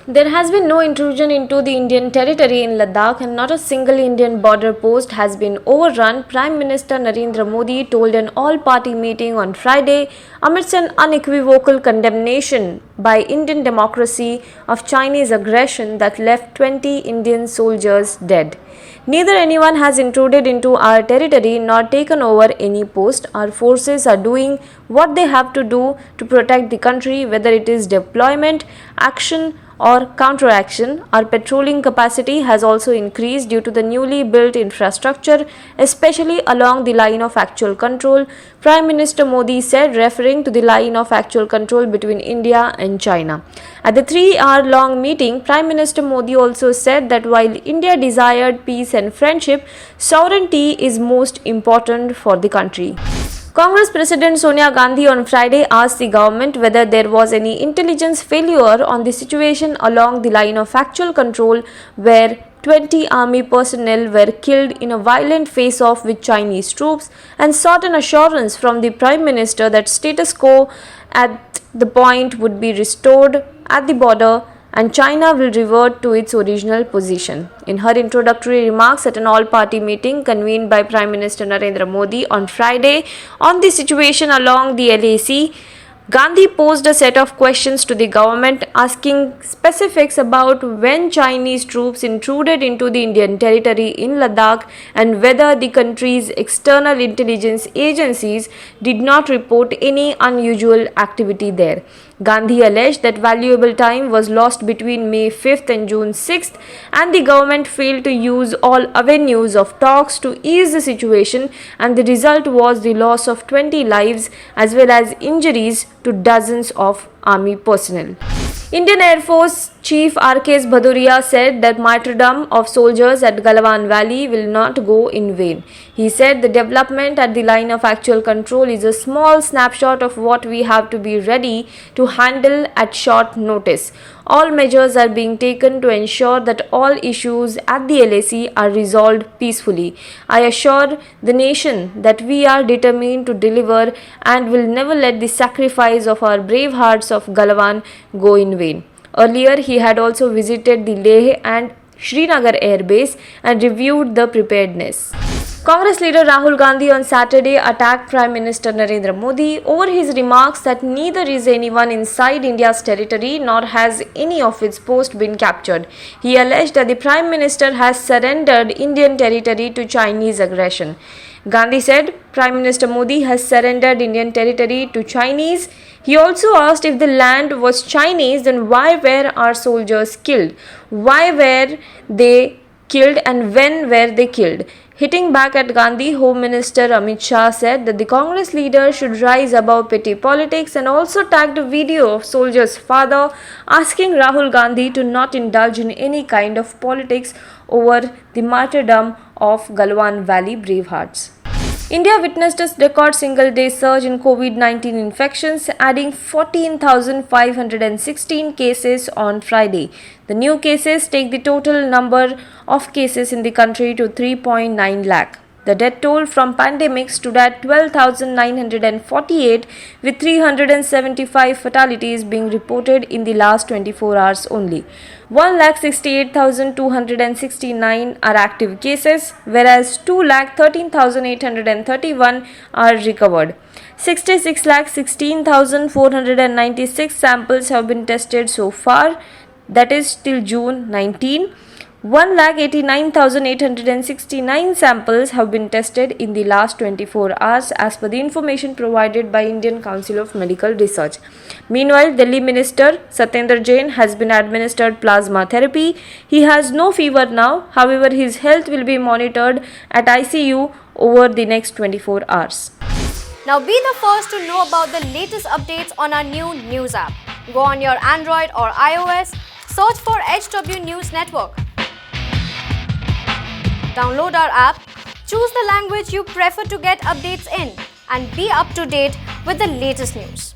There has been no intrusion into the Indian territory in Ladakh and not a single Indian border post has been overrun, Prime Minister Narendra Modi told an all-party meeting on Friday amidst an unequivocal condemnation by Indian democracy of Chinese aggression that left 20 Indian soldiers dead. Neither anyone has intruded into our territory nor taken over any post. Our forces are doing what they have to do to protect the country, whether it is deployment, action, or counteraction. Our patrolling capacity has also increased due to the newly built infrastructure, especially along the line of actual control, Prime Minister Modi said, referring to the line of actual control between India and China. At the 3-hour-long meeting, Prime Minister Modi also said that while India desired peace and friendship, sovereignty is most important for the country. Congress President Sonia Gandhi on Friday asked the government whether there was any intelligence failure on the situation along the line of actual control where 20 army personnel were killed in a violent face-off with Chinese troops and sought an assurance from the Prime Minister that status quo at the point would be restored at the border and China will revert to its original position. In her introductory remarks at an all-party meeting convened by Prime Minister Narendra Modi on Friday on the situation along the LAC, Gandhi posed a set of questions to the government asking specifics about when Chinese troops intruded into the Indian territory in Ladakh and whether the country's external intelligence agencies did not report any unusual activity there. Gandhi alleged that valuable time was lost between May 5th and June 6th and the government failed to use all avenues of talks to ease the situation, and the result was the loss of 20 lives as well as injuries to dozens of army personnel. Indian Air Force Chief R.K. Bhaduria said that martyrdom of soldiers at Galwan Valley will not go in vain. He said the development at the line of actual control is a small snapshot of what we have to be ready to handle at short notice. All measures are being taken to ensure that all issues at the LAC are resolved peacefully. I assure the nation that we are determined to deliver and will never let the sacrifice of our brave hearts of Galwan go in vain. Earlier, he had also visited the Leh and Srinagar Air Base and reviewed the preparedness. Congress leader Rahul Gandhi on Saturday attacked Prime Minister Narendra Modi over his remarks that neither is anyone inside India's territory nor has any of its posts been captured. He alleged that the Prime Minister has surrendered Indian territory to Chinese aggression. Gandhi said Prime Minister Modi has surrendered Indian territory to Chinese. He also asked if the land was Chinese, then why were our soldiers killed? Why were they killed and when were they killed? Hitting back at Gandhi, Home Minister Amit Shah said that the Congress leader should rise above petty politics and also tagged a video of soldier's father asking Rahul Gandhi to not indulge in any kind of politics over the martyrdom of Galwan Valley bravehearts. India witnessed a record single-day surge in COVID-19 infections, adding 14,516 cases on Friday. The new cases take the total number of cases in the country to 3.9 lakh. The death toll from pandemic stood at 12,948, with 375 fatalities being reported in the last 24 hours only. 1,68,269 are active cases, whereas 2,13,831 are recovered. 66,16,496 samples have been tested so far, that is till June 19. 1,89,869 samples have been tested in the last 24 hours as per the information provided by Indian Council of Medical Research. Meanwhile, Delhi Minister Satyendra Jain has been administered plasma therapy. He has no fever now. However, his health will be monitored at ICU over the next 24 hours. Now be the first to know about the latest updates on our new news app. Go on your Android or iOS, search for HW News Network. Download our app, choose the language you prefer to get updates in, and be up to date with the latest news.